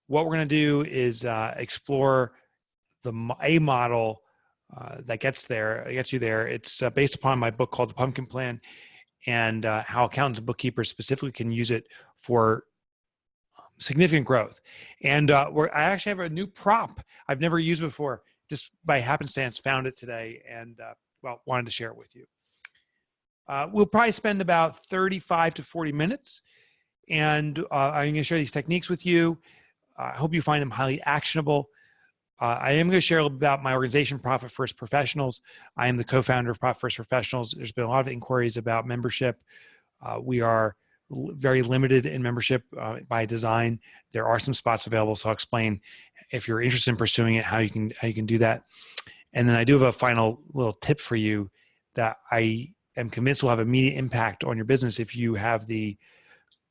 what we're going to do is explore a model that gets you there. It's based upon my book called The Pumpkin Plan, and how accountants and bookkeepers specifically can use it for significant growth. And I actually have a new prop I've never used before. Just by happenstance, found it today, and wanted to share it with you. We'll probably spend about 35 to 40 minutes, and I'm going to share these techniques with you. I hope you find them highly actionable. I am going to share a little bit about my organization, Profit First Professionals. I am the co-founder of Profit First Professionals. There's been a lot of inquiries about membership. We are very limited in membership by design. There are some spots available, so I'll explain if you're interested in pursuing it, how you can do that. And then I do have a final little tip for you that I am convinced will have immediate impact on your business if you have the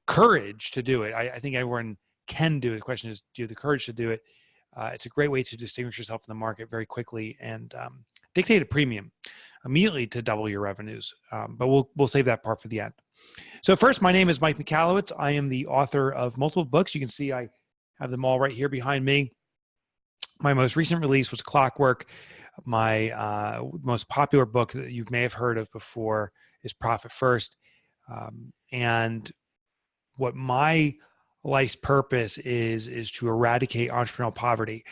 courage to do it. I think everyone can do it. The question is, do you have the courage to do it? It's a great way to distinguish yourself in the market very quickly and dictate a premium immediately to double your revenues. But we'll save that part for the end. So first, my name is Mike Michalowicz. I am the author of multiple books. You can see I have them all right here behind me. My most recent release was Clockwork. My most popular book that you may have heard of before is Profit First. And what my life's purpose is to eradicate entrepreneurial poverty.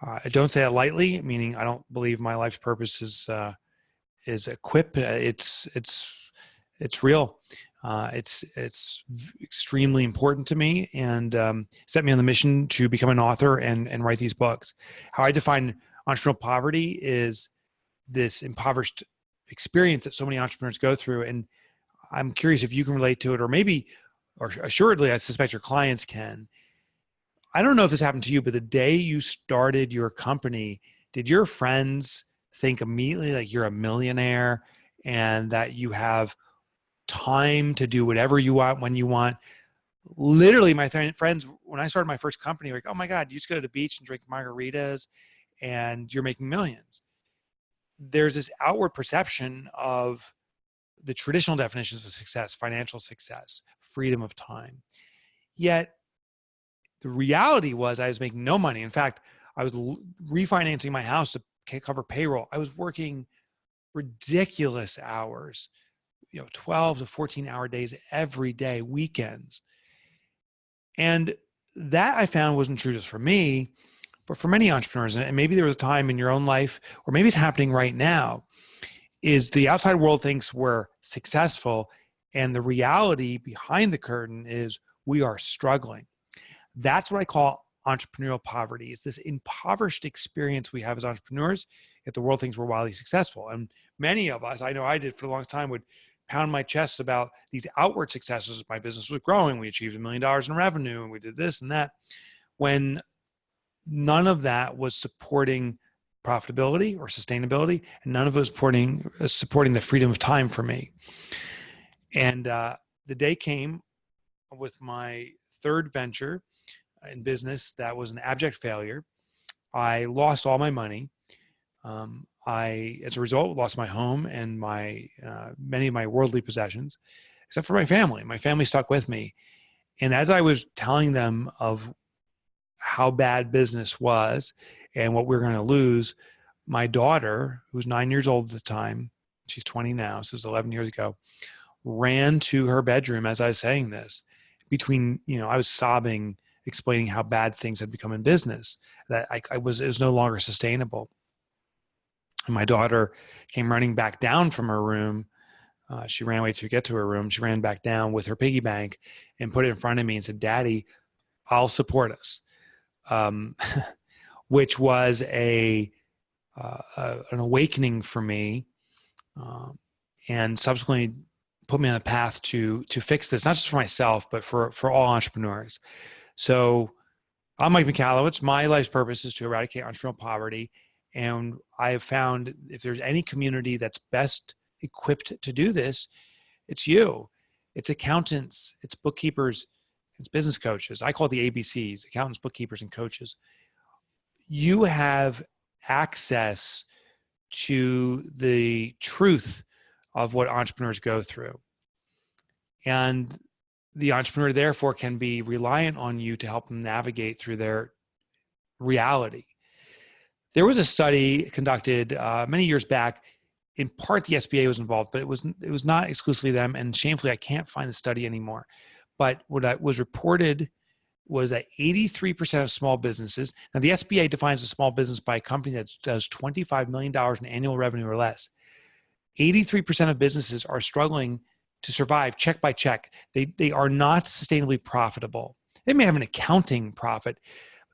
I don't say that lightly, meaning I don't believe my life's purpose is a quip. It's real. It's extremely important to me, and set me on the mission to become an author and write these books. How I define entrepreneurial poverty is this impoverished experience that so many entrepreneurs go through, and I'm curious if you can relate to it, or assuredly, I suspect your clients can. I don't know if this happened to you, but the day you started your company, did your friends think immediately like you're a millionaire and that you have time to do whatever you want when you want? Literally, my friends, when I started my first company, were like, oh my God, you just go to the beach and drink margaritas and you're making millions. There's this outward perception of the traditional definitions of success: financial success, freedom of time. Yet the reality was I was making no money. In fact, I was refinancing my house to cover payroll. I was working ridiculous hours, 12 to 14-hour days every day, weekends. And that I found wasn't true just for me, but for many entrepreneurs. And maybe there was a time in your own life, or maybe it's happening right now, is the outside world thinks we're successful, and the reality behind the curtain is we are struggling. That's what I call entrepreneurial poverty. It's this impoverished experience we have as entrepreneurs, yet the world thinks we're wildly successful. And many of us, I know I did for the longest time, would pound my chest about these outward successes. My business was growing. We achieved $1 million in revenue, and we did this and that, when none of that was supporting profitability or sustainability, and none of it was supporting the freedom of time for me. And the day came with my third venture in business that was an abject failure. I lost all my money. As a result, lost my home and many of my worldly possessions, except for my family. My family stuck with me. And as I was telling them of how bad business was and what we were going to lose, my daughter, who was 9 years old at the time, she's 20 now, so it was 11 years ago, ran to her bedroom as I was saying this. I was sobbing, explaining how bad things had become in business, that it was no longer sustainable. And my daughter came running back down from her room. She ran away to get to her room. She ran back down with her piggy bank and put it in front of me and said, "Daddy, I'll support us," which was an awakening for me, and subsequently put me on a path to fix this, not just for myself, but for all entrepreneurs. So I'm Mike Michalowicz. My life's purpose is to eradicate entrepreneurial poverty. And I have found if there's any community that's best equipped to do this, it's you. It's accountants, it's bookkeepers, it's business coaches. I call it the ABCs: accountants, bookkeepers, and coaches. You have access to the truth of what entrepreneurs go through. And The entrepreneur, therefore, can be reliant on you to help them navigate through their reality. There was a study conducted many years back. In part, the SBA was involved, but it was not exclusively them. And shamefully, I can't find the study anymore. But what was reported was that 83% of small businesses, now the SBA defines a small business by a company that does $25 million in annual revenue or less. 83% of businesses are struggling to survive check by check. They are not sustainably profitable. They may have an accounting profit,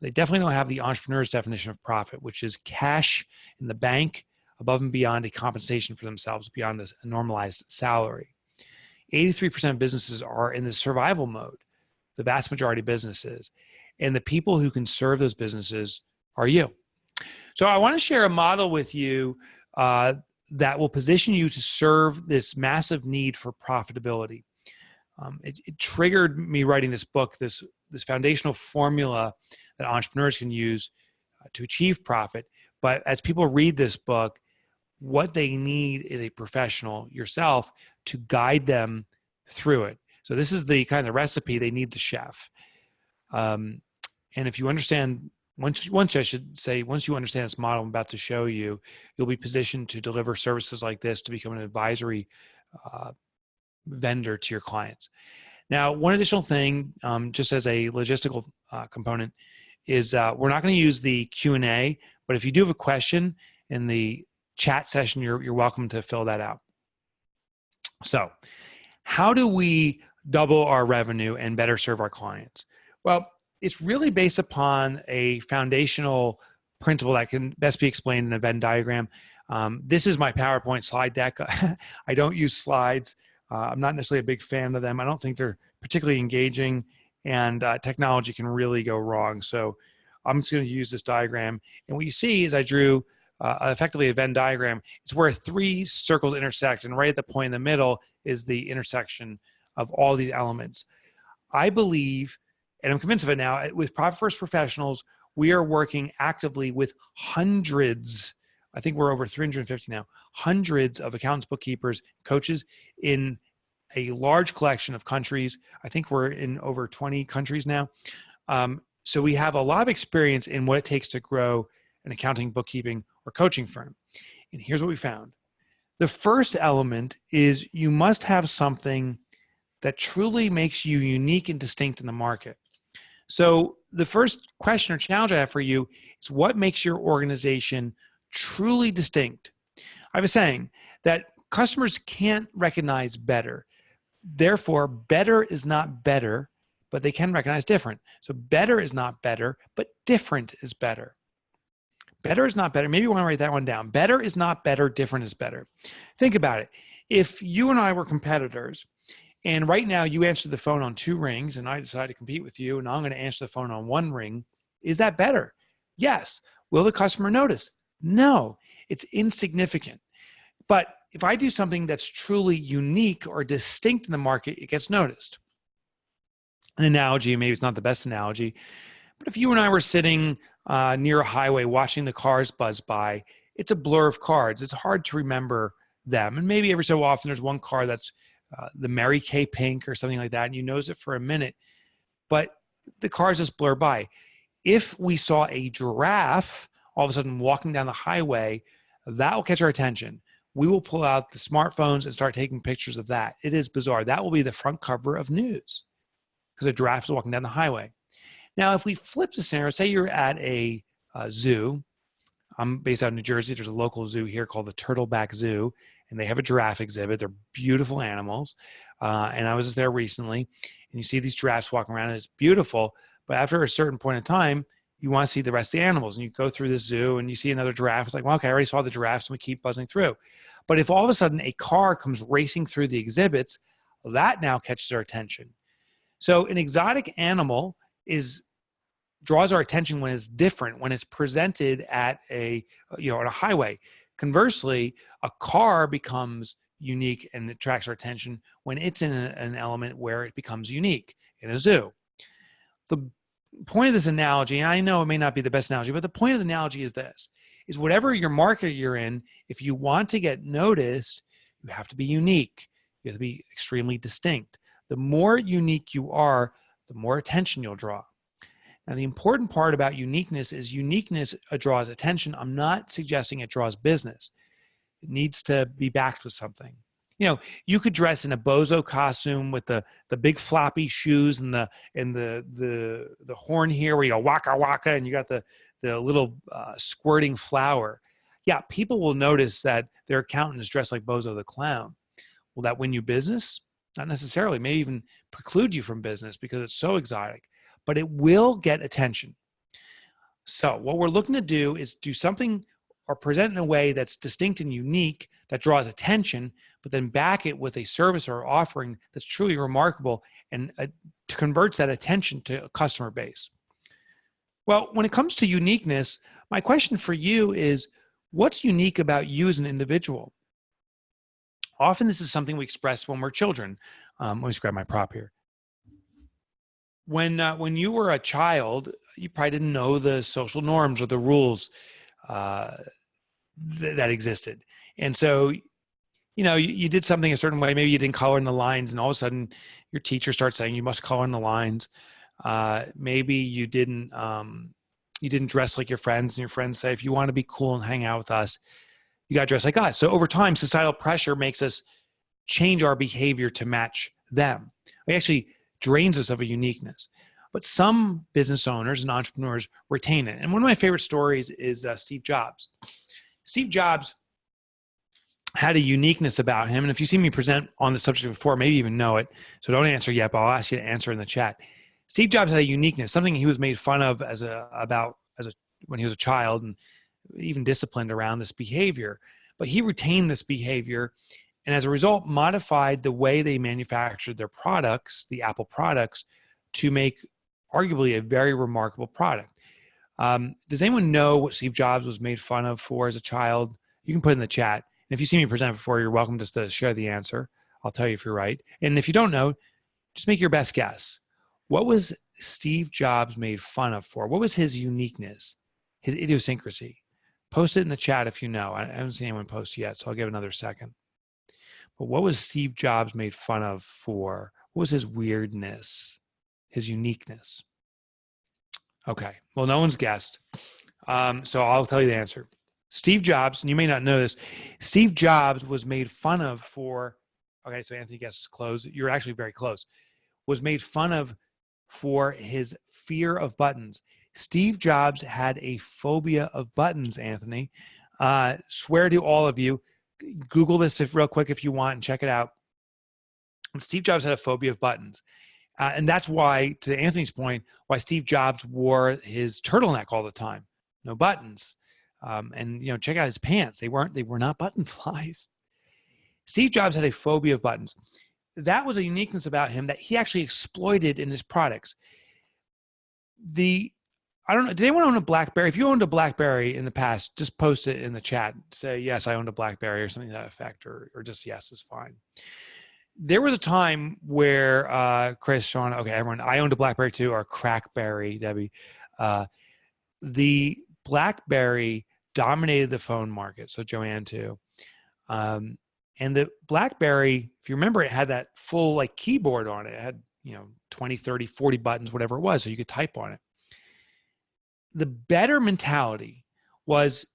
but they definitely don't have the entrepreneur's definition of profit, which is cash in the bank above and beyond a compensation for themselves, beyond this normalized salary. 83% of businesses are in the survival mode, the vast majority of businesses. And the people who can serve those businesses are you. So I want to share a model with you that will position you to serve this massive need for profitability. It triggered me writing this book, this foundational formula that entrepreneurs can use to achieve profit. But as people read this book, what they need is a professional, yourself, to guide them through it. So this is the kind of recipe. They need the chef. And if you understand, once you understand this model I'm about to show you, you'll be positioned to deliver services like this to become an advisory vendor to your clients. Now, one additional thing, just as a logistical component, is we're not going to use the Q&A, but if you do have a question in the chat session, you're welcome to fill that out. So how do we double our revenue and better serve our clients? Well, it's really based upon a foundational principle that can best be explained in a Venn diagram. This is my PowerPoint slide deck. I don't use slides. I'm not necessarily a big fan of them. I don't think they're particularly engaging, and technology can really go wrong. So I'm just going to use this diagram. And what you see is I drew effectively a Venn diagram. It's where three circles intersect, and right at the point in the middle is the intersection of all these elements. I believe, and I'm convinced of it now, with Profit First Professionals, we are working actively with hundreds, I think we're over 350 now, hundreds of accountants, bookkeepers, coaches in a large collection of countries. I think we're in over 20 countries now. So we have a lot of experience in what it takes to grow an accounting, bookkeeping, or coaching firm. And here's what we found. The first element is you must have something that truly makes you unique and distinct in the market. So the first question or challenge I have for you is, what makes your organization truly distinct? I was saying that customers can't recognize better. Therefore, better is not better, but they can recognize different. So better is not better, but different is better. Better is not better. Maybe you want to write that one down. Better is not better. Different is better. Think about it. If you and I were competitors, and right now you answer the phone on 2 rings, and I decide to compete with you, and I'm going to answer the phone on 1 ring, is that better? Yes. Will the customer notice? No. It's insignificant. But if I do something that's truly unique or distinct in the market, it gets noticed. An analogy, maybe it's not the best analogy, but if you and I were sitting near a highway watching the cars buzz by, it's a blur of cars. It's hard to remember them. And maybe every so often there's one car that's the Mary Kay pink or something like that, and you notice it for a minute, but the cars just blur by. If we saw a giraffe all of a sudden walking down the highway, that will catch our attention. We will pull out the smartphones and start taking pictures of that. It is bizarre. That will be the front cover of news because a giraffe is walking down the highway. Now, if we flip the scenario, say you're at a zoo. I'm based out in New Jersey. There's a local zoo here called the Turtleback Zoo, and they have a giraffe exhibit. They're beautiful animals. And I was just there recently, and you see these giraffes walking around, and it's beautiful. But after a certain point in time, you want to see the rest of the animals. And you go through the zoo, and you see another giraffe. It's like, well, okay, I already saw the giraffes, and we keep buzzing through. But if all of a sudden a car comes racing through the exhibits, that now catches our attention. So an exotic animal draws our attention when it's different, when it's presented at on a highway. Conversely, a car becomes unique and attracts our attention when it's in an element where it becomes unique in a zoo. The point of this analogy, and I know it may not be the best analogy, but the point of the analogy is this, is whatever your market you're in, if you want to get noticed, you have to be unique. You have to be extremely distinct. The more unique you are, the more attention you'll draw. And the important part about uniqueness is uniqueness draws attention. I'm not suggesting it draws business. It needs to be backed with something. You know, you could dress in a bozo costume with the big floppy shoes and the horn here where you go waka waka and you got the little squirting flower. Yeah, people will notice that their accountant is dressed like Bozo the Clown. Will that win you business? Not necessarily. May even preclude you from business because it's so exotic, but it will get attention. So what we're looking to do is do something or present in a way that's distinct and unique that draws attention, but then back it with a service or offering that's truly remarkable and converts that attention to a customer base. Well, when it comes to uniqueness, my question for you is, what's unique about you as an individual? Often this is something we express when we're children. Let me just grab my prop here. When you were a child, you probably didn't know the social norms or the rules that existed. And so, you know, you did something a certain way. Maybe you didn't color in the lines, and all of a sudden your teacher starts saying you must color in the lines. Maybe you didn't dress like your friends, and your friends say, if you want to be cool and hang out with us, you got to dress like us. So over time, societal pressure makes us change our behavior to match them. It actually drains us of a uniqueness. But some business owners and entrepreneurs retain it. And one of my favorite stories is Steve Jobs. Steve Jobs had a uniqueness about him. And if you see me present on the subject before, maybe you even know it. So don't answer yet, but I'll ask you to answer in the chat. Steve Jobs had a uniqueness, something he was made fun of when he was a child and even disciplined around this behavior. But he retained this behavior and as a result modified the way they manufactured their products, the Apple products, to make arguably a very remarkable product. Does anyone know what Steve Jobs was made fun of for as a child? You can put it in the chat. And if you see me present before, you're welcome just to share the answer. I'll tell you if you're right. And if you don't know, just make your best guess. What was Steve Jobs made fun of for? What was his uniqueness, his idiosyncrasy? Post it in the chat if you know. I haven't seen anyone post yet, so I'll give it another second. But what was Steve Jobs made fun of for? What was his weirdness, his uniqueness? Okay, well, no one's guessed. So I'll tell you the answer. Steve Jobs, and you may not know this, Steve Jobs was made fun of for, okay, so Anthony guesses close. You're actually very close. Was made fun of for his fear of buttons. Steve Jobs had a phobia of buttons, Anthony. Swear to all of you, Google this real quick if you want and check it out. Steve Jobs had a phobia of buttons. And that's why, to Anthony's point, why Steve Jobs wore his turtleneck all the time. No buttons. And, you know, check out his pants. They were not button flies. Steve Jobs had a phobia of buttons. That was a uniqueness about him that he actually exploited in his products. I don't know, did anyone own a BlackBerry? If you owned a BlackBerry in the past, just post it in the chat. Say, yes, I owned a BlackBerry or something to that effect, or just yes is fine. There was a time where Chris, Sean, okay, everyone, I owned a BlackBerry too, or Crackberry, Debbie. The BlackBerry dominated the phone market, so Joanne too. And the BlackBerry, if you remember, it had that full like keyboard on it. It had, 20, 30, 40 buttons, whatever it was, so you could type on it. The better mentality was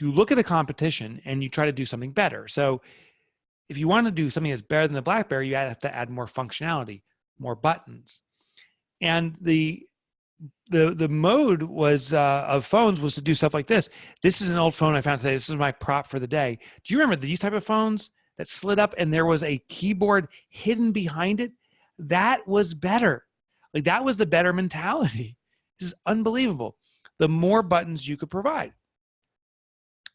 you look at a competition and you try to do something better. So if you want to do something that's better than the BlackBerry, you have to add more functionality, more buttons. And the mode was of phones was to do stuff like this. This is an old phone I found today. This is my prop for the day. Do you remember these type of phones that slid up and there was a keyboard hidden behind it? That was better. Like that was the better mentality. This is unbelievable. The more buttons you could provide.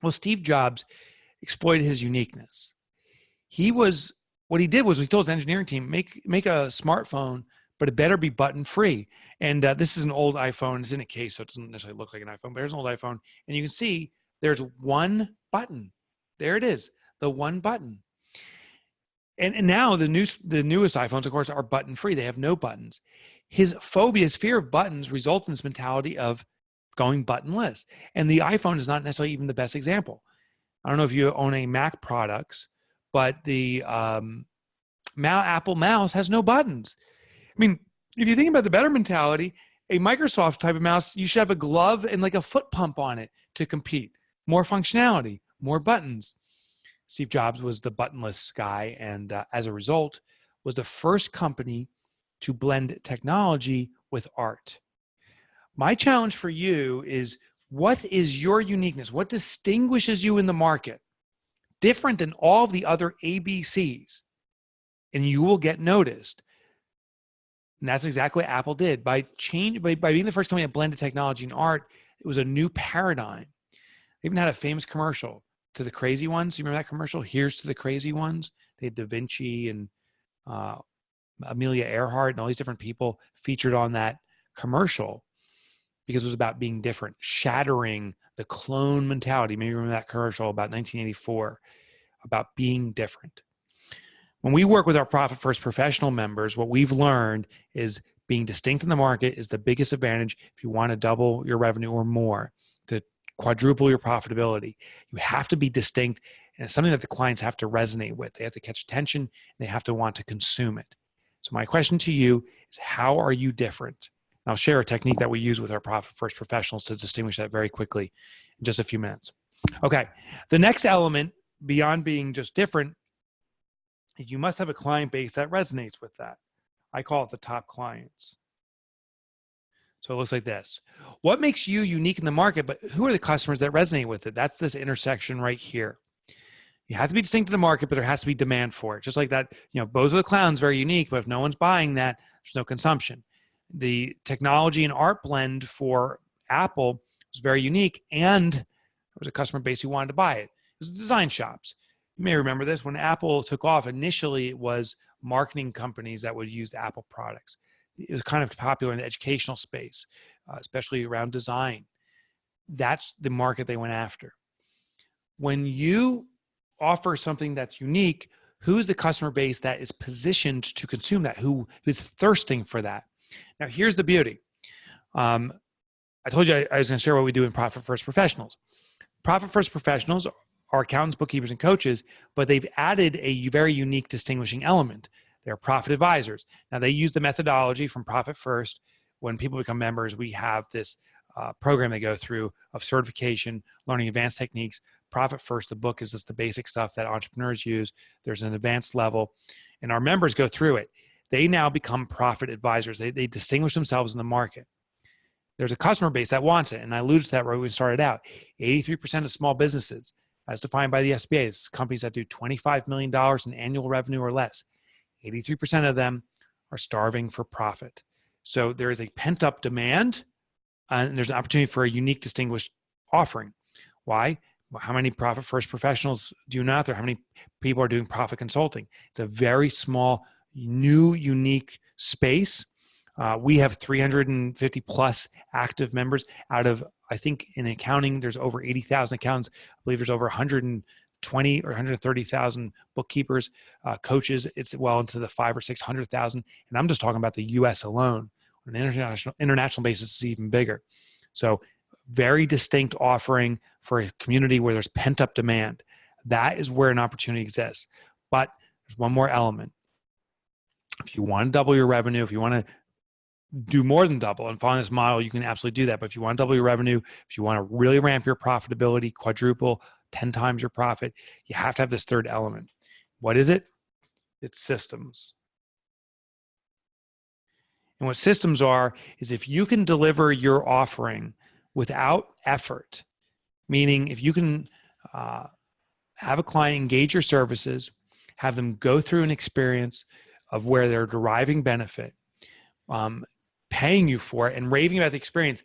Well, Steve Jobs exploited his uniqueness. What he did was he told his engineering team, make a smartphone, but it better be button free. And this is an old iPhone. It's in a case, so it doesn't necessarily look like an iPhone, but there's an old iPhone. And you can see there's one button. There it is, the one button. And now the newest iPhones, of course, are button free. They have no buttons. His phobia, his fear of buttons results in this mentality of going buttonless. And the iPhone is not necessarily even the best example. I don't know if you own any Mac products, but the Apple mouse has no buttons. I mean, if you think about the better mentality, a Microsoft type of mouse, you should have a glove and like a foot pump on it to compete. More functionality, more buttons. Steve Jobs was the buttonless guy, and as a result, was the first company to blend technology with art. My challenge for you is, what is your uniqueness? What distinguishes you in the market? Different than all of the other ABCs, and you will get noticed. And that's exactly what Apple did. By being the first company that blended technology and art, it was a new paradigm. They even had a famous commercial, To the Crazy Ones. You remember that commercial? Here's to the Crazy Ones. They had Da Vinci and Amelia Earhart and all these different people featured on that commercial because it was about being different, shattering the clone mentality. Maybe you remember that commercial about 1984, about being different. When we work with our Profit First Professional members, what we've learned is being distinct in the market is the biggest advantage if you want to double your revenue or more, to quadruple your profitability. You have to be distinct, and it's something that the clients have to resonate with. They have to catch attention, and they have to want to consume it. So my question to you is, how are you different? And I'll share a technique that we use with our Profit First Professionals to distinguish that very quickly in just a few minutes. Okay, the next element, beyond being just different, you must have a client base that resonates with that. I call it the top clients. So it looks like this. What makes you unique in the market, but who are the customers that resonate with it? That's this intersection right here. You have to be distinct in the market, but there has to be demand for it. Just like that, Bozo the Clown's very unique, but if no one's buying that, there's no consumption. The technology and art blend for Apple was very unique, and there was a customer base who wanted to buy it. It was design shops. You may remember this. When Apple took off, initially it was marketing companies that would use Apple products. It was kind of popular in the educational space, especially around design. That's the market they went after. When you offer something that's unique, who's the customer base that is positioned to consume that, who is thirsting for that? Now, here's the beauty. I told you I was going to share what we do in Profit First Professionals. Profit First Professionals are accountants, bookkeepers, and coaches, but they've added a very unique distinguishing element. They're profit advisors. Now, they use the methodology from Profit First. When people become members, we have this program they go through of certification, learning advanced techniques. Profit First, the book, is just the basic stuff that entrepreneurs use. There's an advanced level, and our members go through it. They now become profit advisors. They distinguish themselves in the market. There's a customer base that wants it, and I alluded to that right when we started out. 83% of small businesses, as defined by the SBA, is companies that do $25 million in annual revenue or less. 83% of them are starving for profit. So there is a pent-up demand, and there's an opportunity for a unique, distinguished offering. Why? Well, how many Profit First Professionals do you know out there? How many people are doing profit consulting? It's a very small, new, unique space. We have 350 plus active members out of, I think in accounting, there's over 80,000 accountants. I believe there's over 120 or 130,000 bookkeepers, coaches. It's well into the 500,000 or 600,000. And I'm just talking about the US alone. On an international basis, it's even bigger. So very distinct offering for a community where there's pent-up demand. That is where an opportunity exists. But there's one more element. If you want to double your revenue, if you want to do more than double and follow this model, you can absolutely do that. But if you want to double your revenue, if you want to really ramp your profitability, quadruple, 10 times your profit, you have to have this third element. What is it? It's systems. And what systems are is if you can deliver your offering without effort, meaning if you can have a client engage your services, have them go through an experience of where they're deriving benefit, paying you for it and raving about the experience,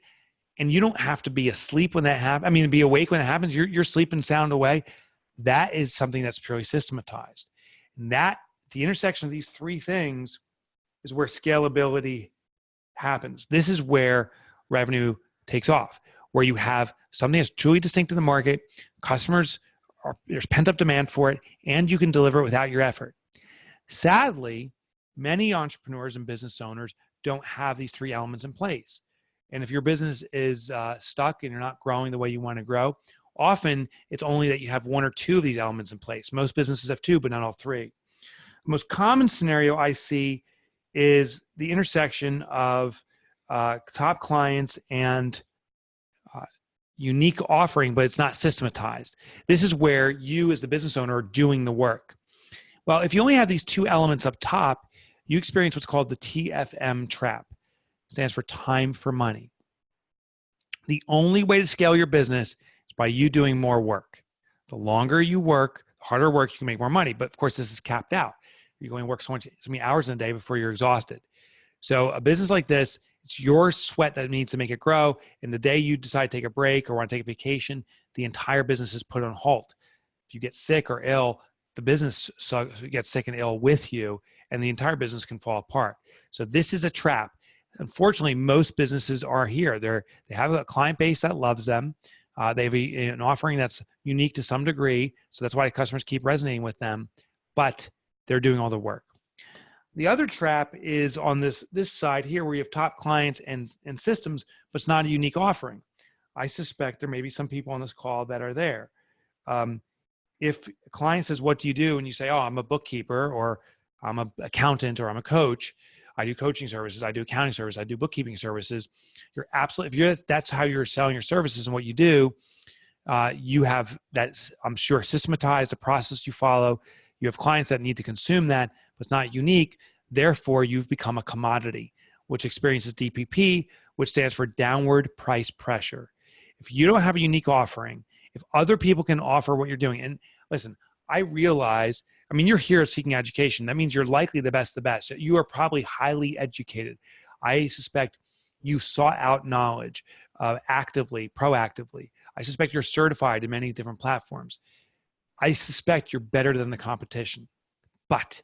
and you don't have to be asleep when that happens. I mean, be awake when it happens. You're sleeping sound away. That is something that's purely systematized. And that, the intersection of these three things is where scalability happens. This is where revenue takes off, where you have something that's truly distinct in the market, there's pent-up demand for it, and you can deliver it without your effort. Sadly, many entrepreneurs and business owners don't have these three elements in place. And if your business is stuck and you're not growing the way you want to grow, often it's only that you have one or two of these elements in place. Most businesses have two, but not all three. The most common scenario I see is the intersection of top clients and unique offering, but it's not systematized. This is where you as the business owner are doing the work. Well, if you only have these two elements up top, you experience what's called the TFM trap. It stands for time for money. The only way to scale your business is by you doing more work. The longer you work, the harder work, you can make more money. But of course, this is capped out. You're going to work so many hours in a day before you're exhausted. So a business like this, it's your sweat that needs to make it grow. And the day you decide to take a break or want to take a vacation, the entire business is put on halt. If you get sick or ill, the business gets sick and ill with you, and the entire business can fall apart. So this is a trap. Unfortunately, most businesses are here. They have a client base that loves them. They have an offering that's unique to some degree. So that's why customers keep resonating with them, but they're doing all the work. The other trap is on this side here where you have top clients and systems, but it's not a unique offering. I suspect there may be some people on this call that are there. If a client says, what do you do? And you say, oh, I'm a bookkeeper, or I'm an accountant, or I'm a coach. I do coaching services. I do accounting services. I do bookkeeping services. You're absolutely, if that's how you're selling your services and what you do, you have that, I'm sure, systematized, a process you follow. You have clients that need to consume that, but it's not unique. Therefore, you've become a commodity, which experiences DPP, which stands for downward price pressure. If you don't have a unique offering, if other people can offer what you're doing, and listen, I realize, I mean, you're here seeking education. That means you're likely the best. You are probably highly educated. I suspect you've sought out knowledge actively, proactively. I suspect you're certified in many different platforms. I suspect you're better than the competition. But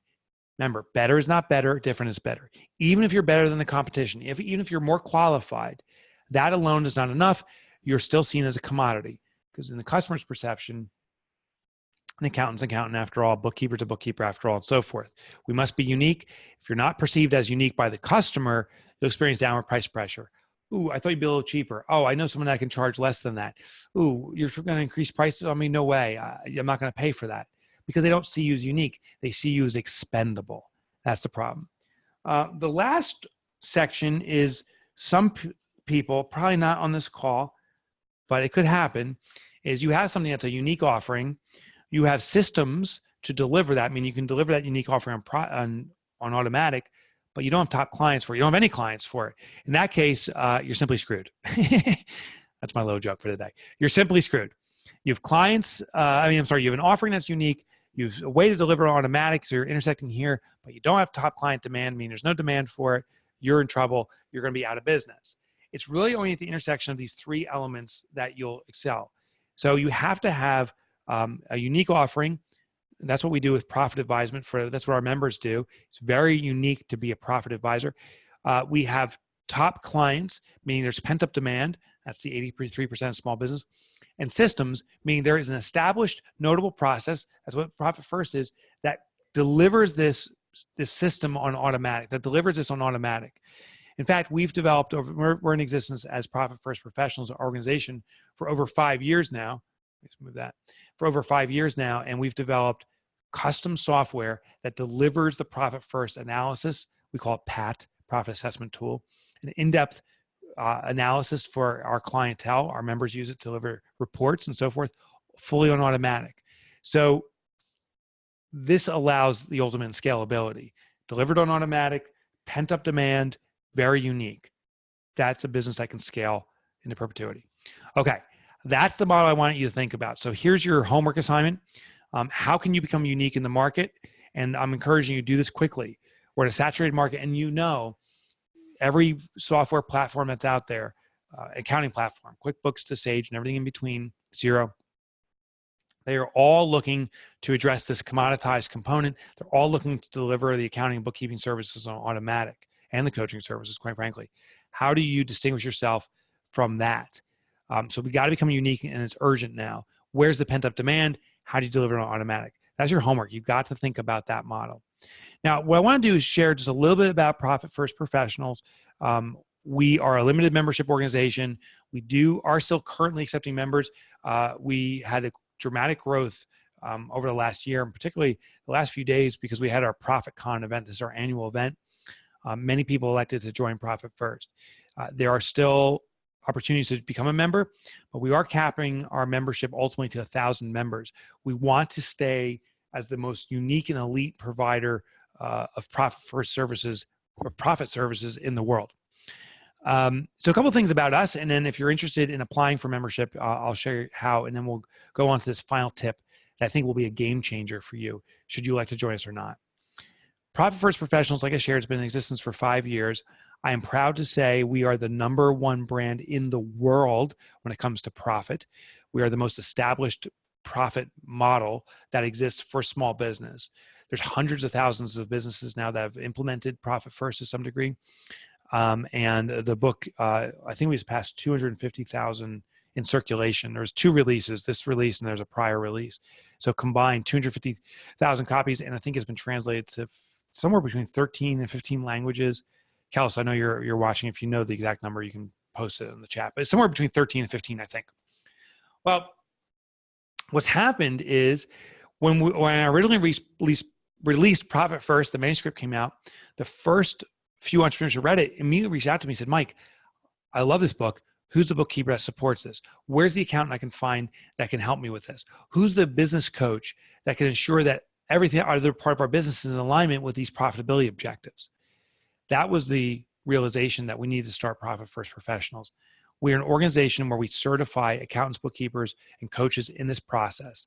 remember, better is not better, different is better. Even if you're better than the competition, even if you're more qualified, that alone is not enough. You're still seen as a commodity, because in the customer's perception, an accountant's an accountant after all, bookkeeper's a bookkeeper after all, and so forth. We must be unique. If you're not perceived as unique by the customer, you'll experience downward price pressure. Ooh, I thought you'd be a little cheaper. Oh, I know someone that can charge less than that. Ooh, you're going to increase prices on me? No way. I'm not going to pay for that, because they don't see you as unique. They see you as expendable. That's the problem. The last section is some people, probably not on this call, but it could happen, is you have something that's a unique offering. You have systems to deliver that. I mean, you can deliver that unique offering on automatic, but you don't have top clients for it. You don't have any clients for it. In that case, you're simply screwed. That's my low joke for today. You're simply screwed. You have clients, you have an offering that's unique. You have a way to deliver automatic, so you're intersecting here, but you don't have top client demand, meaning there's no demand for it. You're in trouble. You're going to be out of business. It's really only at the intersection of these three elements that you'll excel. So you have to have a unique offering. That's what we do with Profit Advisement. That's what our members do. It's very unique to be a profit advisor. We have top clients, meaning there's pent-up demand. That's the 83% of small business. And systems, meaning there is an established, notable process. That's what Profit First is, that delivers this system on automatic, In fact, we've developed, we're in existence as Profit First Professionals organization for over 5 years now. Let's move that. For over 5 years now, and we've developed custom software that delivers the Profit First analysis. We call it PAT, Profit Assessment Tool, an in-depth analysis for our clientele. Our members use it to deliver reports and so forth, fully on automatic. So this allows the ultimate scalability. Delivered on automatic, pent-up demand, very unique. That's a business that can scale into perpetuity. Okay, that's the model I want you to think about. So here's your homework assignment. How can you become unique in the market? And I'm encouraging you to do this quickly. We're in a saturated market, and you know every software platform that's out there, accounting platform, QuickBooks to Sage and everything in between, Xero, they are all looking to address this commoditized component. They're all looking to deliver the accounting and bookkeeping services on automatic, and the coaching services, quite frankly. How do you distinguish yourself from that? So we got to become unique, and it's urgent now. Where's the pent-up demand? How do you deliver it on automatic? That's your homework. You've got to think about that model. Now, what I want to do is share just a little bit about Profit First Professionals. We are a limited membership organization. We are still currently accepting members. We had a dramatic growth over the last year, and particularly the last few days, because we had our ProfitCon event. This is our annual event. Many people elected to join Profit First. There are still opportunities to become a member, but we are capping our membership ultimately to 1,000 members. We want to stay as the most unique and elite provider of Profit First services or profit services in the world. So a couple of things about us, and then if you're interested in applying for membership, I'll share how, and then we'll go on to this final tip that I think will be a game changer for you, should you like to join us or not. Profit First Professionals, like I shared, has been in existence for 5 years. I am proud to say we are the #1 brand in the world when it comes to profit. We are the most established profit model that exists for small business. There's hundreds of thousands of businesses now that have implemented Profit First to some degree. And the book, I think we just passed 250,000 in circulation. There's 2 releases, this release and there's a prior release. So combined 250,000 copies, and I think it's been translated to somewhere between 13 and 15 languages. Kels, I know you're watching. If you know the exact number, you can post it in the chat, but it's somewhere between 13 and 15, I think. Well, what's happened is when I originally released Profit First, the manuscript came out, the first few entrepreneurs who read it immediately reached out to me and said, Mike, I love this book. Who's the bookkeeper that supports this? Where's the accountant I can find that can help me with this? Who's the business coach that can ensure that everything, other part of our business is in alignment with these profitability objectives? That was the realization that we need to start Profit First Professionals. We're an organization where we certify accountants, bookkeepers, and coaches in this process.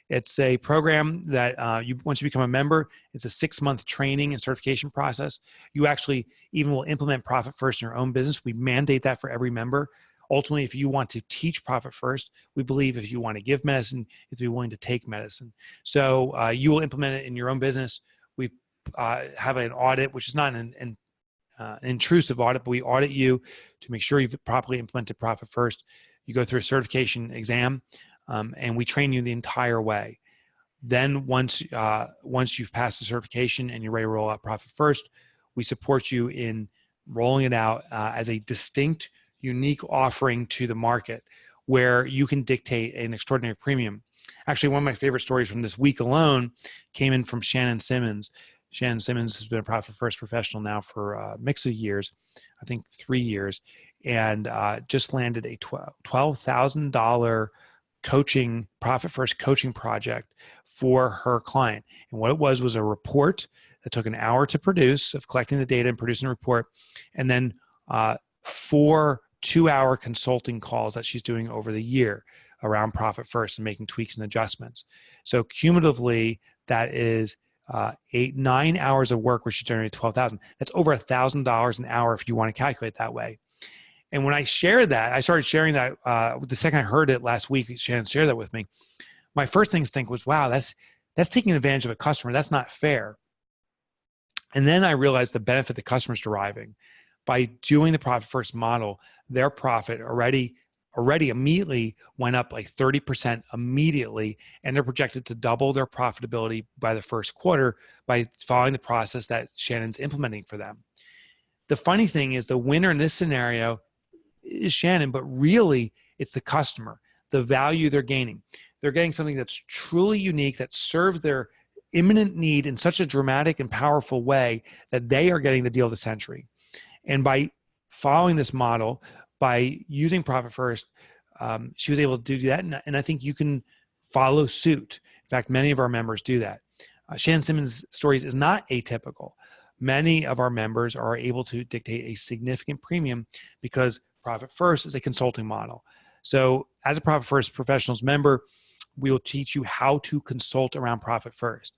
It's a program that once you become a member, it's a 6-month training and certification process. You actually even will implement Profit First in your own business. We mandate that for every member. Ultimately, if you want to teach Profit First, we believe if you want to give medicine, you have to be willing to take medicine. So you will implement it in your own business. We have an audit, which is not an intrusive audit, but we audit you to make sure you've properly implemented Profit First. You go through a certification exam, and we train you the entire way. Then once you've passed the certification and you're ready to roll out Profit First, we support you in rolling it out as a distinct, unique offering to the market where you can dictate an extraordinary premium. Actually, one of my favorite stories from this week alone came in from Shannon Simmons. Shannon Simmons has been a Profit First professional now for a mix of years, I think 3 years, and just landed a $12,000 Profit First coaching project for her client. And what it was a report that took an hour to produce of collecting the data and producing a report, and then 4 2-hour consulting calls that she's doing over the year around Profit First and making tweaks and adjustments. So cumulatively, that is 9 hours of work where she generated $12,000. That's over $1,000 an hour if you want to calculate that way. And when I shared that, I started sharing that the second I heard it last week, Shannon shared that with me. My first instinct was, wow, that's taking advantage of a customer. That's not fair. And then I realized the benefit the customer's deriving. By doing the Profit First model, their profit already immediately went up like 30% immediately, and they're projected to double their profitability by the first quarter by following the process that Shannon's implementing for them. The funny thing is the winner in this scenario is Shannon, but really it's the customer, the value they're gaining. They're getting something that's truly unique that serves their imminent need in such a dramatic and powerful way that they are getting the deal of the century. And by following this model, by using Profit First, she was able to do that. And I think you can follow suit. In fact, many of our members do that. Shannon Simmons' stories is not atypical. Many of our members are able to dictate a significant premium because Profit First is a consulting model. So as a Profit First Professionals member, we will teach you how to consult around Profit First.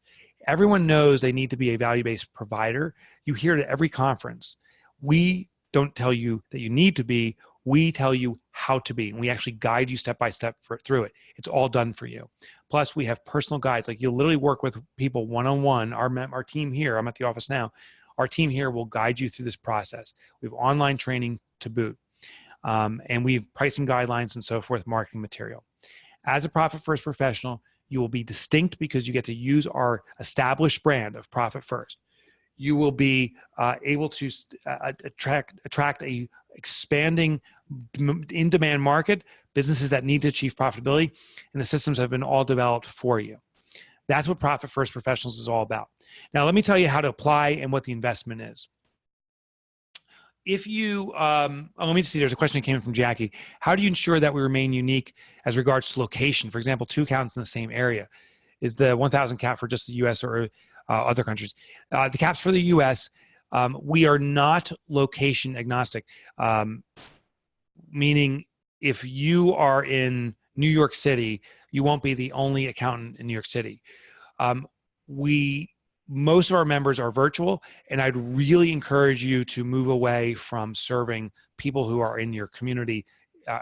Everyone knows they need to be a value-based provider. You hear it at every conference. We don't tell you that you need to be. We tell you how to be, and we actually guide you step by step through it. It's all done for you. Plus, we have personal guides. Like you'll literally work with people one-on-one. Our team here, I'm at the office now, our team here will guide you through this process. We have online training to boot, and we have pricing guidelines and so forth, marketing material. As a Profit First professional, you will be distinct because you get to use our established brand of Profit First. You will be able to attract a expanding in-demand market, businesses that need to achieve profitability, and the systems have been all developed for you. That's what Profit First Professionals is all about. Now, let me tell you how to apply and what the investment is. If you, let me see, there's a question that came in from Jackie. How do you ensure that we remain unique as regards to location? For example, 2 accounts in the same area. Is the 1,000 cap for just the U.S. or other countries? The cap's for the U.S. We are not location agnostic, meaning if you are in New York City, you won't be the only accountant in New York City. Most of our members are virtual, and I'd really encourage you to move away from serving people who are in your community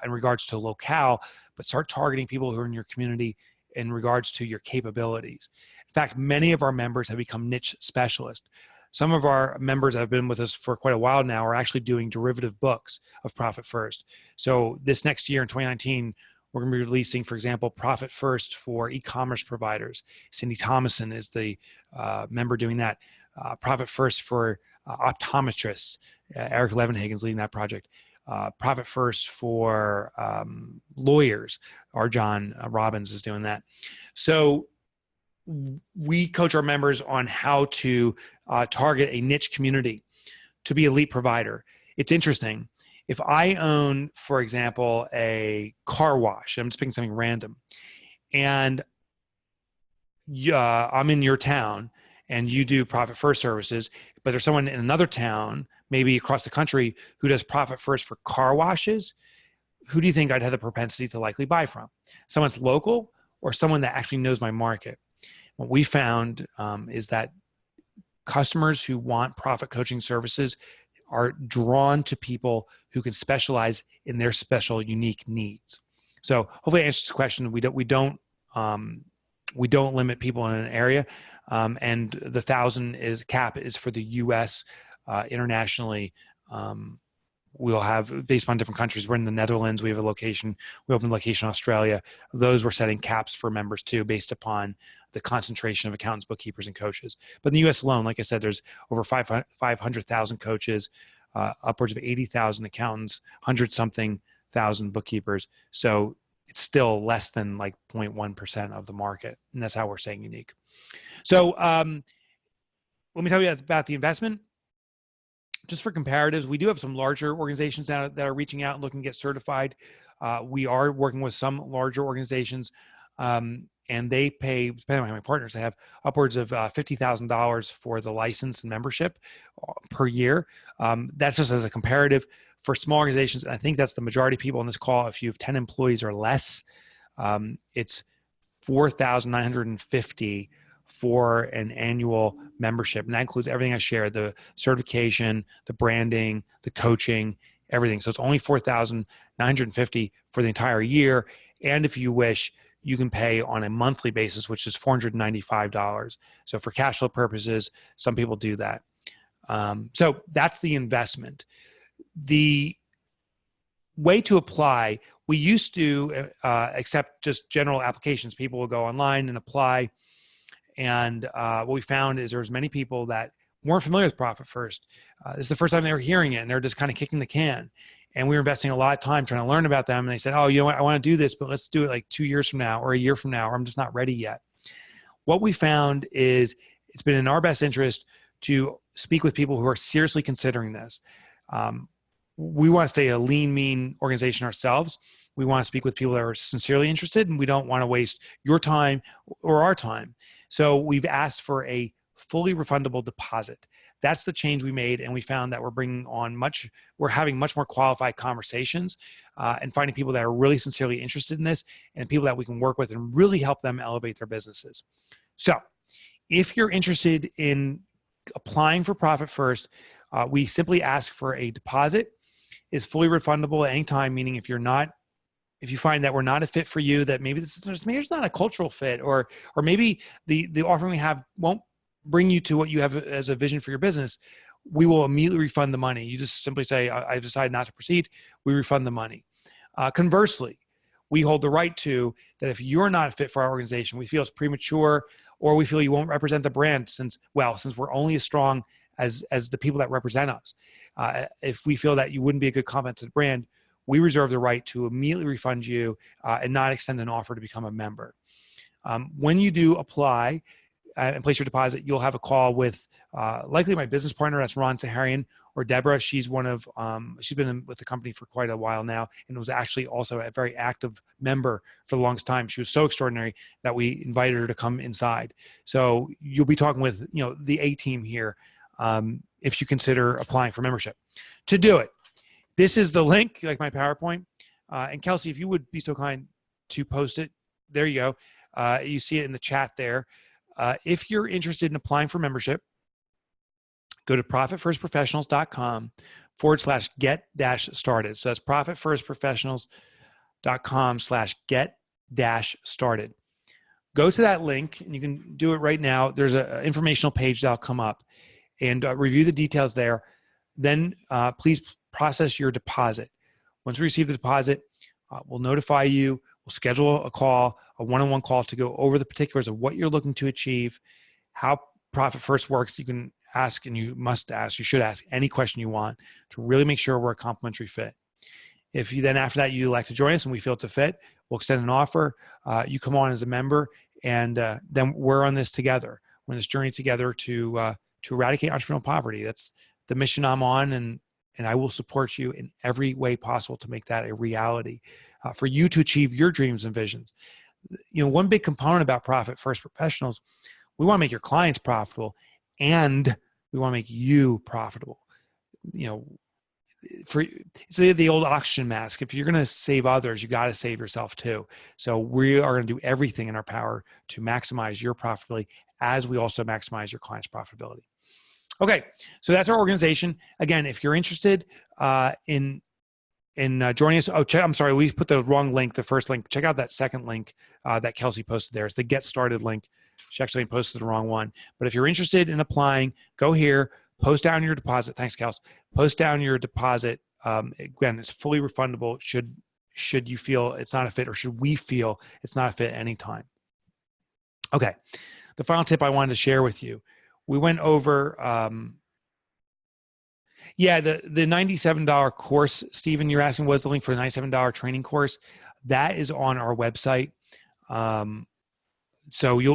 in regards to locale, but start targeting people who are in your community in regards to your capabilities. In fact, many of our members have become niche specialists. Some of our members that have been with us for quite a while now are actually doing derivative books of Profit First. So this next year in 2019, we're going to be releasing, for example, Profit First for e-commerce providers. Cindy Thomason is the member doing that. Profit First for optometrists. Eric Levenhagen is leading that project. Profit First for lawyers. Arjan Robbins is doing that. So we coach our members on how to target a niche community to be a elite provider. It's interesting. If I own, for example, a car wash, I'm just picking something random, and I'm in your town and you do Profit First services, but there's someone in another town, maybe across the country, who does Profit First for car washes, who do you think I'd have the propensity to likely buy from? Someone that's local or someone that actually knows my market? What we found is that customers who want profit coaching services are drawn to people who can specialize in their special, unique needs. So hopefully I answered this question. We don't limit people in an area, and the 1,000 cap is for the U.S. Internationally. We'll have, based on different countries, we're in the Netherlands, we have a location, we opened a location in Australia. Those we're setting caps for members too, based upon the concentration of accountants, bookkeepers, and coaches. But in the U.S. alone, like I said, there's over 500,000 coaches, upwards of 80,000 accountants, 100-something thousand bookkeepers. So it's still less than like 0.1% of the market, and that's how we're saying unique. So let me tell you about the investment. Just for comparatives, we do have some larger organizations that are reaching out and looking to get certified. We are working with some larger organizations, and they pay, depending on how many partners they have, upwards of $50,000 for the license and membership per year. That's just as a comparative. For small organizations, and I think that's the majority of people on this call, if you have 10 employees or less, it's $4,950 for an annual membership. And that includes everything I shared, the certification, the branding, the coaching, everything. So it's only $4,950 for the entire year. And if you wish, you can pay on a monthly basis, which is $495. So for cash flow purposes, some people do that. So that's the investment. The way to apply, we used to accept just general applications. People will go online and apply. And what we found is there's many people that weren't familiar with Profit First. This is the first time they were hearing it, and they're just kind of kicking the can. And we were investing a lot of time trying to learn about them. And they said, oh, you know what, I want to do this, but let's do it like 2 years from now or a year from now, or I'm just not ready yet. What we found is it's been in our best interest to speak with people who are seriously considering this. We want to stay a lean, mean organization ourselves. We want to speak with people that are sincerely interested, and we don't want to waste your time or our time. So we've asked for a fully refundable deposit. That's the change we made, and we found that we're having much more qualified conversations and finding people that are really sincerely interested in this and people that we can work with and really help them elevate their businesses. So if you're interested in applying for Profit First, we simply ask for a deposit. It's fully refundable at any time, meaning if you find that we're not a fit for you, that maybe it's not a cultural fit, or maybe the offering we have won't bring you to what you have as a vision for your business, we will immediately refund the money. You just simply say, I've decided not to proceed. We refund the money. Conversely, we hold the right to that if you're not a fit for our organization, we feel it's premature, or we feel you won't represent the brand since we're only as strong as the people that represent us. If we feel that you wouldn't be a good complement to the brand, we reserve the right to immediately refund you and not extend an offer to become a member. When you do apply and place your deposit, you'll have a call with likely my business partner, that's Ron Saharian, or Deborah. She's one of, she's been with the company for quite a while now, and was actually also a very active member for the longest time. She was so extraordinary that we invited her to come inside. So you'll be talking with, the A team here if you consider applying for membership. To do it, this is the link, like my PowerPoint. And Kelsey, if you would be so kind to post it, there you go. You see it in the chat there. If you're interested in applying for membership, go to profitfirstprofessionals.com/get-started. So that's profitfirstprofessionals.com/get-started. Go to that link, and you can do it right now. There's an informational page that'll come up, and review the details there. Then please process your deposit. Once we receive the deposit, we'll notify you. We'll schedule a call, a one-on-one call, to go over the particulars of what you're looking to achieve, how Profit First works. You can ask, and you should ask any question you want to really make sure we're a complimentary fit. If you then, after that, you elect to join us and we feel it's a fit, we'll extend an offer. You come on as a member, and then we're on this together. We're on this journey together to eradicate entrepreneurial poverty. That's the mission I'm on, and I will support you in every way possible to make that a reality for you to achieve your dreams and visions. One big component about Profit First Professionals, we want to make your clients profitable, and we want to make you profitable. It's the old oxygen mask. If you're going to save others, you got to save yourself too. So we are going to do everything in our power to maximize your profitability, as we also maximize your clients' profitability. Okay, so that's our organization. Again, if you're interested in joining us, I'm sorry, we put the wrong link, the first link. Check out that second link that Kelsey posted there. It's the Get Started link. She actually posted the wrong one. But if you're interested in applying, go here, post down your deposit. Thanks, Kelsey. Post down your deposit. Again, it's fully refundable should you feel it's not a fit, or should we feel it's not a fit anytime. Okay, the final tip I wanted to share with you. We went over, the $97 course, Stephen, you're asking, was the link for the $97 training course? That is on our website. So we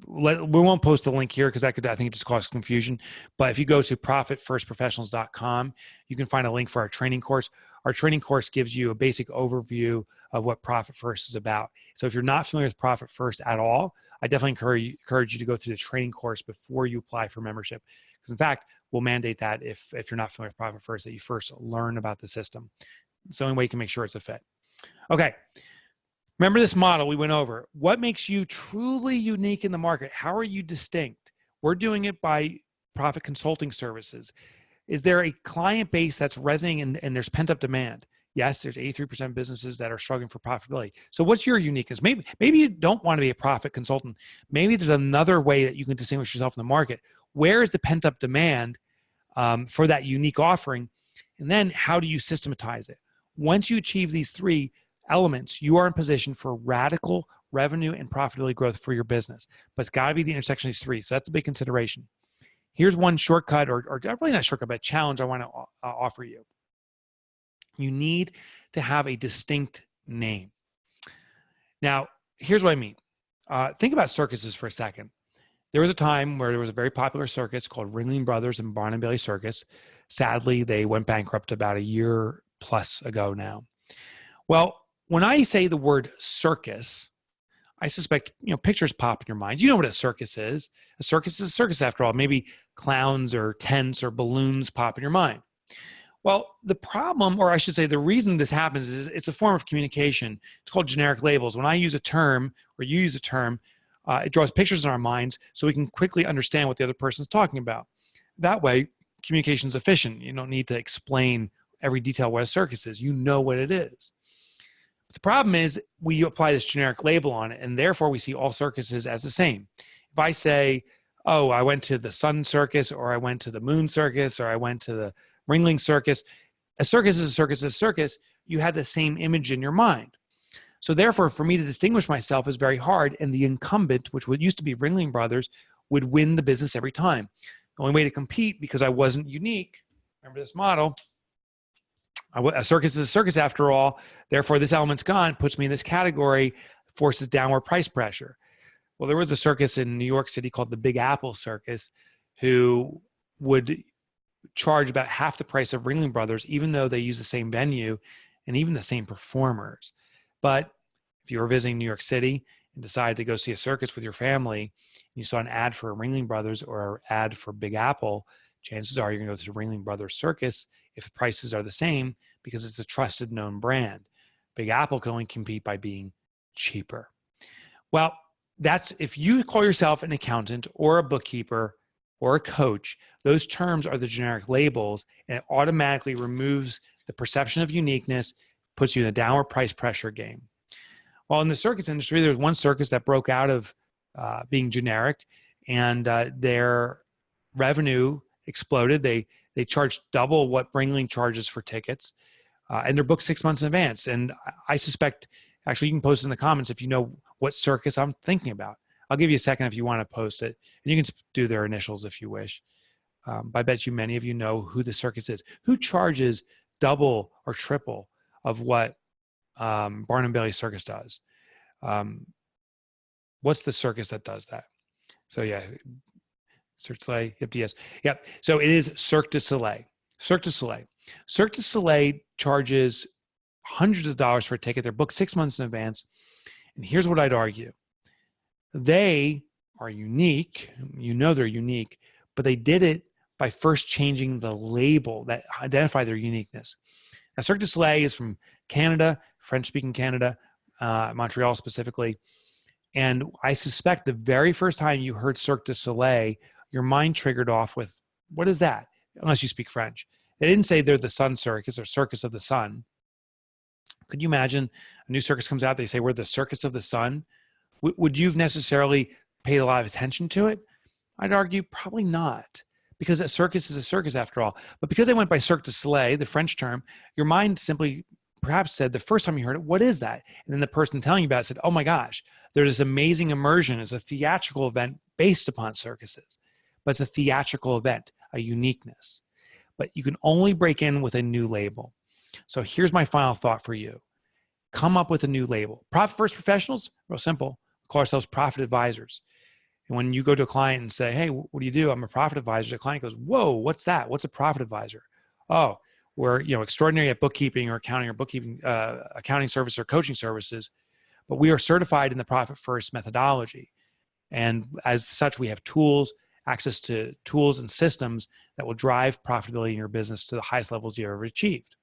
won't post the link here because I think it just cause confusion. But if you go to profitfirstprofessionals.com, you can find a link for our training course. Our training course gives you a basic overview of what Profit First is about. So if you're not familiar with Profit First at all, I definitely encourage you to go through the training course before you apply for membership. Because in fact, we'll mandate that if you're not familiar with Profit First, that you first learn about the system. It's the only way you can make sure it's a fit. Okay. Remember this model we went over. What makes you truly unique in the market? How are you distinct? We're doing it by profit consulting services. Is there a client base that's resonating and there's pent-up demand? Yes, there's 83% of businesses that are struggling for profitability. So what's your uniqueness? Maybe you don't want to be a profit consultant. Maybe there's another way that you can distinguish yourself in the market. Where is the pent-up demand for that unique offering? And then how do you systematize it? Once you achieve these three elements, you are in position for radical revenue and profitability growth for your business. But it's got to be the intersection of these three. So that's a big consideration. Here's one shortcut, or really not shortcut, but a challenge I want to offer you. You need to have a distinct name. Now, here's what I mean. Think about circuses for a second. There was a time where there was a very popular circus called Ringling Brothers and Barnum Bailey Circus. Sadly, they went bankrupt about a year plus ago now. Well, when I say the word circus, I suspect, pictures pop in your mind. You know what a circus is. A circus is a circus after all. Maybe clowns or tents or balloons pop in your mind. Well, the problem, or I should say the reason this happens, is it's a form of communication. It's called generic labels. When I use a term, or you use a term, it draws pictures in our minds so we can quickly understand what the other person's talking about. That way, communication is efficient. You don't need to explain every detail what a circus is. You know what it is. But the problem is we apply this generic label on it, and therefore we see all circuses as the same. If I say, oh, I went to the sun circus, or I went to the moon circus, or I went to the Ringling Circus. A circus is a circus is a circus. You had the same image in your mind. So therefore, for me to distinguish myself is very hard, and the incumbent, which used to be Ringling Brothers, would win the business every time. The only way to compete, because I wasn't unique, remember this model, a circus is a circus after all, therefore this element's gone, puts me in this category, forces downward price pressure. Well, there was a circus in New York City called the Big Apple Circus, who would charge about half the price of Ringling Brothers, even though they use the same venue and even the same performers. But if you were visiting New York City and decided to go see a circus with your family, and you saw an ad for Ringling Brothers or an ad for Big Apple, chances are you're going to go to the Ringling Brothers Circus if the prices are the same, because it's a trusted, known brand. Big Apple can only compete by being cheaper. Well, that's if you call yourself an accountant or a bookkeeper or a coach, those terms are the generic labels, and it automatically removes the perception of uniqueness, puts you in a downward price pressure game. Well, in the circus industry, there's one circus that broke out of being generic, and their revenue exploded. They charged double what Ringling charges for tickets, and they're booked 6 months in advance. And I suspect, actually, you can post in the comments if you know what circus I'm thinking about. I'll give you a second if you want to post it, and you can do their initials if you wish. I bet you many of you know who the circus is. Who charges double or triple of what Barnum Bailey Circus does? What's the circus that does that? So yeah, Cirque du Soleil, yes. Yep. So it is Cirque du Soleil. Cirque du Soleil. Cirque du Soleil charges hundreds of dollars for a ticket. They're booked 6 months in advance. And here's what I'd argue. They are unique. You know they're unique, but they did it by first changing the label that identified their uniqueness. Now, Cirque du Soleil is from Canada, French-speaking Canada, Montreal specifically. And I suspect the very first time you heard Cirque du Soleil, your mind triggered off with, what is that? Unless you speak French. They didn't say they're the Sun Circus or Circus of the Sun. Could you imagine a new circus comes out, they say, we're the Circus of the Sun? Would you have necessarily paid a lot of attention to it? I'd argue probably not, because a circus is a circus after all. But because I went by Cirque du Soleil, the French term, your mind simply perhaps said the first time you heard it, what is that? And then the person telling you about it said, oh my gosh, there's this amazing immersion. It's a theatrical event based upon circuses, but it's a theatrical event, a uniqueness. But you can only break in with a new label. So here's my final thought for you. Come up with a new label. Profit First Professionals, real simple. We call ourselves profit advisors. And when you go to a client and say, hey, what do you do? I'm a profit advisor. The client goes, whoa, what's that? What's a profit advisor? Oh, we're extraordinary at bookkeeping or accounting service or coaching services, but we are certified in the Profit First methodology. And as such, we have tools, access to tools and systems that will drive profitability in your business to the highest levels you ever achieved.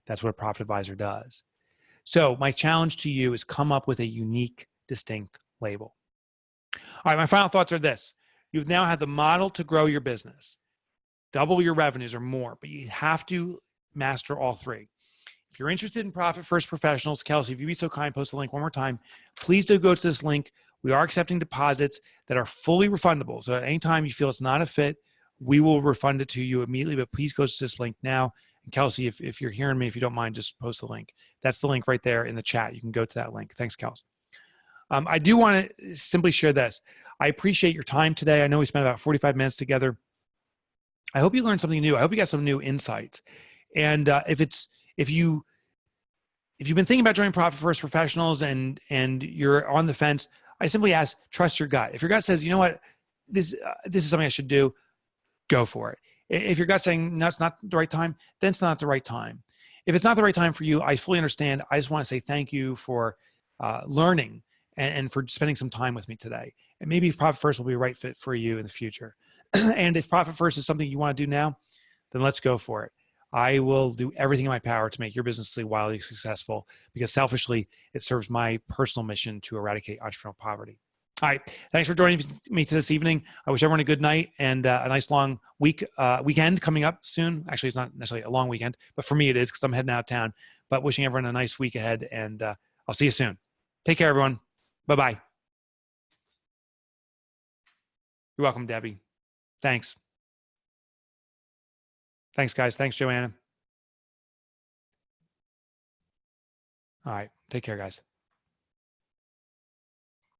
That's what a profit advisor does. So my challenge to you is come up with a unique, distinct label. All right, my final thoughts are this. You've now had the model to grow your business, double your revenues or more, but you have to master all three. If you're interested in Profit First Professionals, Kelsey, if you'd be so kind, post the link one more time. Please do go to this link. We are accepting deposits that are fully refundable. So at any time you feel it's not a fit, we will refund it to you immediately, but please go to this link now. And Kelsey, if you're hearing me, if you don't mind, just post the link. That's the link right there in the chat. You can go to that link. Thanks, Kelsey. I do want to simply share this. I appreciate your time today. I know we spent about 45 minutes together. I hope you learned something new. I hope you got some new insights. And if you've been thinking about joining Profit First Professionals and you're on the fence, I simply ask, trust your gut. If your gut says, you know what, this is something I should do, go for it. If your gut's saying, no, it's not the right time, then it's not the right time. If it's not the right time for you, I fully understand. I just want to say thank you for learning and for spending some time with me today. And maybe Profit First will be a right fit for you in the future. And if Profit First is something you want to do now, then let's go for it. I will do everything in my power to make your business wildly successful, because selfishly, it serves my personal mission to eradicate entrepreneurial poverty. All right. Thanks for joining me this evening. I wish everyone a good night and a nice long weekend coming up soon. Actually, it's not necessarily a long weekend, but for me it is because I'm heading out of town. But wishing everyone a nice week ahead, and I'll see you soon. Take care, everyone. Bye-bye. You're welcome, Debbie. Thanks. Thanks, guys. Thanks, Joanna. All right. Take care, guys.